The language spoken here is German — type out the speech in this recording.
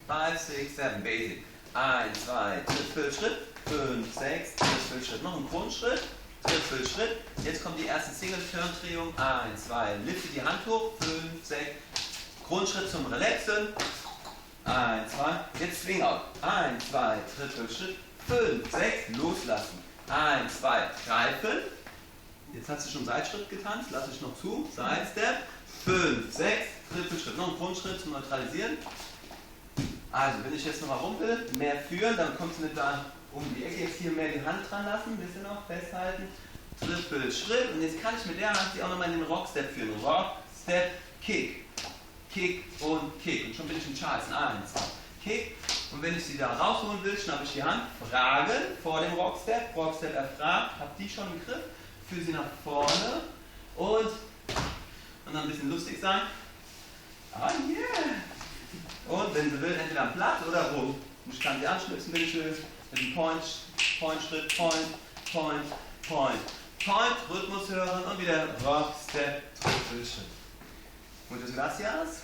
5, 6, 7, Basic. 1, 2, Trippelschritt, 5, 6, Trippelschritt. Noch ein Grundschritt, Trippelschritt. Jetzt kommt die erste Single-Turn-Drehung. 1, 2, lifte die Hand hoch, 5, 6. Grundschritt zum Relaxen. 1, 2, jetzt Swing out. 1, 2, Trippelschritt, 5, 6, loslassen. 1, 2, greifen. Jetzt hast du schon Seitschritt getanzt, lass ich noch zu. Sidestep, 5, 6, Trippelschritt. Noch ein Grundschritt zum Neutralisieren. Also, wenn ich jetzt nochmal rum will, mehr führen, dann kommst du nicht da um die Ecke, jetzt hier mehr die Hand dran lassen, ein bisschen noch festhalten. Trippelschritt. Und jetzt kann ich mit der Hand sie auch nochmal in den Rockstep führen. Rock, Step, Kick. Kick und Kick. Und schon bin ich in Charleston. 1, 2, Kick. Und wenn ich sie da rausholen will, schnappe ich die Hand, fragen vor dem Rockstep. Rockstep erfragt, hab die schon im Griff, führe sie nach vorne und dann ein bisschen lustig sein. Ah yeah! Und wenn sie will, entweder am Blatt oder rum. Und ich kann sie anschnipsen, wenn ich will. Mit dem Point-Schritt, Point, Point, Point. Point, Rhythmus hören und wieder Rockstep, Trippelschritt. Muchas gracias.